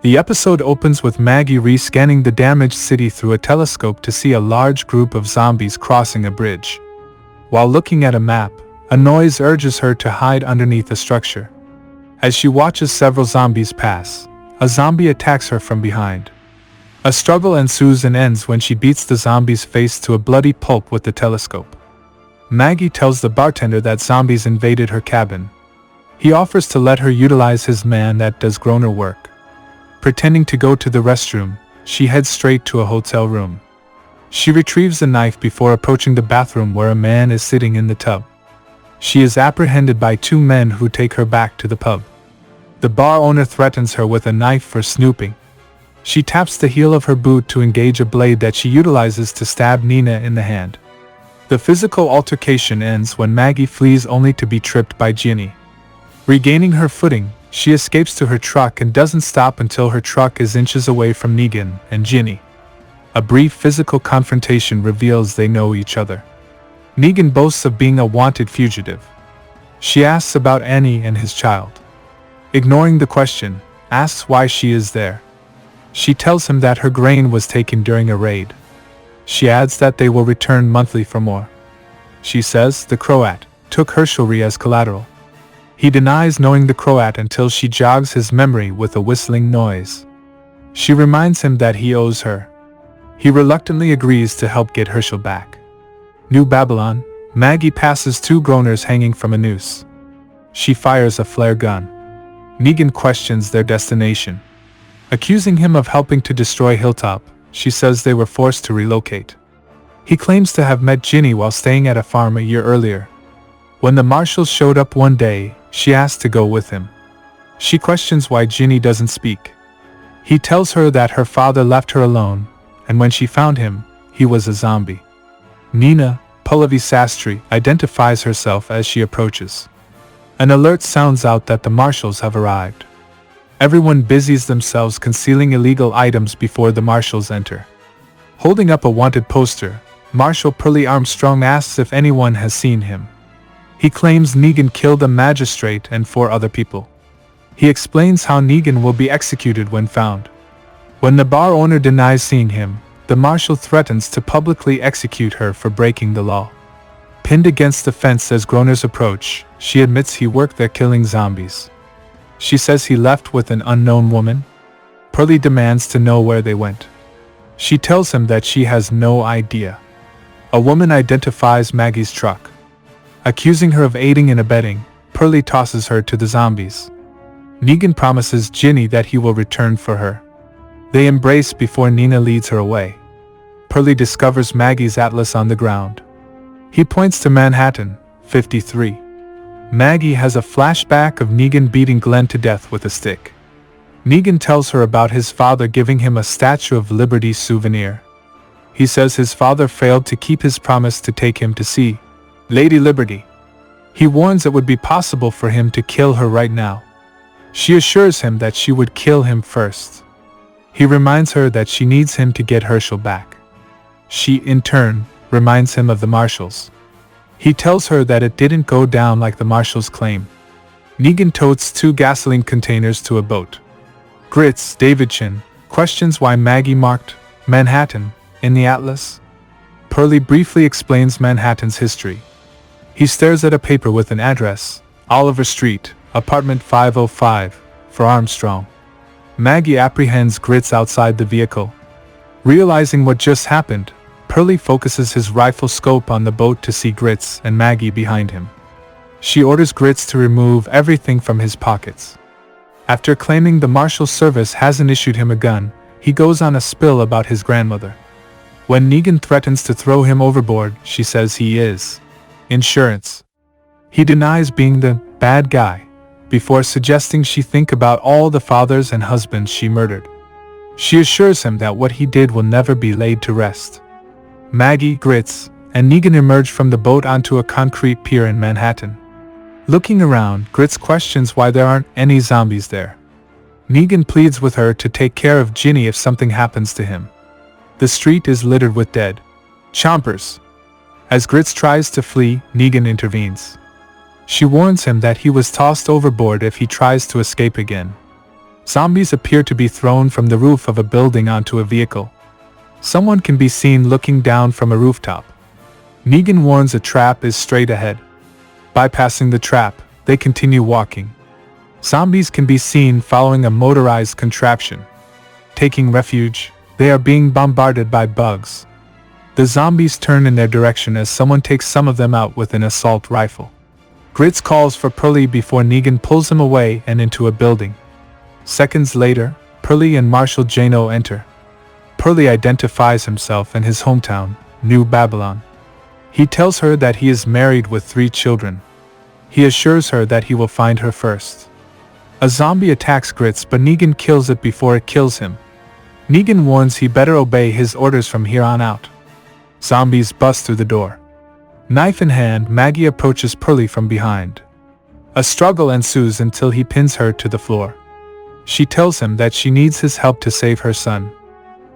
The episode opens with Maggie re-scanning the damaged city through a telescope to see a large group of zombies crossing a bridge. While looking at a map, a noise urges her to hide underneath a structure. As she watches several zombies pass, a zombie attacks her from behind. A struggle ensues and ends when she beats the zombie's face to a bloody pulp with the telescope. Maggie tells the bartender that zombies invaded her cabin. He offers to let her utilize his man that does groaner work. Pretending to go to the restroom, she heads straight to a hotel room. She retrieves a knife before approaching the bathroom where a man is sitting in the tub. She is apprehended by two men who take her back to the pub. The bar owner threatens her with a knife for snooping. She taps the heel of her boot to engage a blade that she utilizes to stab Nina in the hand. The physical altercation ends when Maggie flees only to be tripped by Ginny. Regaining her footing, she escapes to her truck and doesn't stop until her truck is inches away from Negan and Ginny. A brief physical confrontation reveals they know each other. Negan boasts of being a wanted fugitive. She asks about Annie and his child. Ignoring the question, asks why she is there. She tells him that her grain was taken during a raid. She adds that they will return monthly for more. She says the Croat took Herschelry as collateral. He denies knowing the Croat until she jogs his memory with a whistling noise. She reminds him that he owes her. He reluctantly agrees to help get Herschel back. New Babylon, Maggie passes two groaners hanging from a noose. She fires a flare gun. Negan questions their destination. Accusing him of helping to destroy Hilltop, she says they were forced to relocate. He claims to have met Ginny while staying at a farm a year earlier. When the marshals showed up one day, she asked to go with him. She questions why Ginny doesn't speak. He tells her that her father left her alone, and when she found him, he was a zombie. Nina, Pallavi Sastry, identifies herself as she approaches. An alert sounds out that the marshals have arrived. Everyone busies themselves concealing illegal items before the marshals enter. Holding up a wanted poster, Marshal Pearlie Armstrong asks if anyone has seen him. He claims Negan killed a magistrate and 4 other people. He explains how Negan will be executed when found. When the bar owner denies seeing him, the marshal threatens to publicly execute her for breaking the law. Pinned against the fence as groaners approach, she admits he worked there killing zombies. She says he left with an unknown woman. Pearlie demands to know where they went. She tells him that she has no idea. A woman identifies Maggie's truck. Accusing her of aiding and abetting, Pearlie tosses her to the zombies. Negan promises Ginny that he will return for her. They embrace before Nina leads her away. Pearlie discovers Maggie's atlas on the ground. He points to Manhattan, 53. Maggie has a flashback of Negan beating Glenn to death with a stick. Negan tells her about his father giving him a Statue of Liberty souvenir. He says his father failed to keep his promise to take him to see Lady Liberty. He warns it would be possible for him to kill her right now. She assures him that she would kill him first. He reminds her that she needs him to get Herschel back. She, in turn, reminds him of the marshals. He tells her that it didn't go down like the marshals claim. Negan totes 2 gasoline containers to a boat. Grits, Davidson, questions why Maggie marked Manhattan in the atlas. Pearlie briefly explains Manhattan's history. He stares at a paper with an address, Oliver Street, apartment 505, for Armstrong. Maggie apprehends Grits outside the vehicle. Realizing what just happened, Pearlie focuses his rifle scope on the boat to see Grits and Maggie behind him. She orders Grits to remove everything from his pockets. After claiming the Marshal Service hasn't issued him a gun, he goes on a spill about his grandmother. When Negan threatens to throw him overboard, she says he is insurance. He denies being the bad guy, before suggesting she think about all the fathers and husbands she murdered. She assures him that what he did will never be laid to rest. Maggie, Grits, and Negan emerge from the boat onto a concrete pier in Manhattan. Looking around, Grits questions why there aren't any zombies there. Negan pleads with her to take care of Ginny if something happens to him. The street is littered with dead chompers. As Grits tries to flee, Negan intervenes. She warns him that he was tossed overboard if he tries to escape again. Zombies appear to be thrown from the roof of a building onto a vehicle. Someone can be seen looking down from a rooftop. Negan warns a trap is straight ahead. Bypassing the trap, they continue walking. Zombies can be seen following a motorized contraption. Taking refuge, they are being bombarded by bugs. The zombies turn in their direction as someone takes some of them out with an assault rifle. Grits calls for Pearly before Negan pulls him away and into a building. Seconds later, Pearly and Marshal Jano enter. Pearly identifies himself and his hometown, New Babylon. He tells her that he is married with 3 children. He assures her that he will find her first. A zombie attacks Grits, but Negan kills it before it kills him. Negan warns he better obey his orders from here on out. Zombies bust through the door. Knife in hand, Maggie approaches Pearly from behind. A struggle ensues until he pins her to the floor. She tells him that she needs his help to save her son.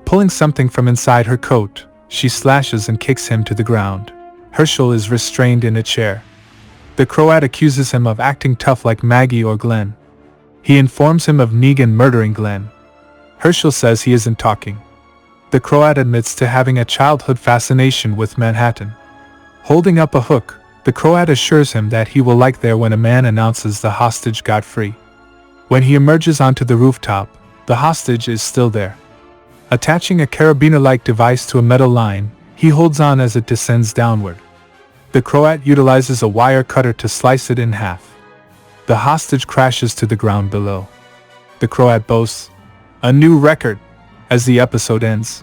Pulling something from inside her coat, she slashes and kicks him to the ground. Herschel is restrained in a chair. The Croat accuses him of acting tough like Maggie or Glenn. He informs him of Negan murdering Glenn. Herschel says he isn't talking. The Croat admits to having a childhood fascination with Manhattan. Holding up a hook, the Croat assures him that he will like there when a man announces the hostage got free. When he emerges onto the rooftop, the hostage is still there. Attaching a carabiner-like device to a metal line, he holds on as it descends downward. The Croat utilizes a wire cutter to slice it in half. The hostage crashes to the ground below. The Croat boasts a new record as the episode ends.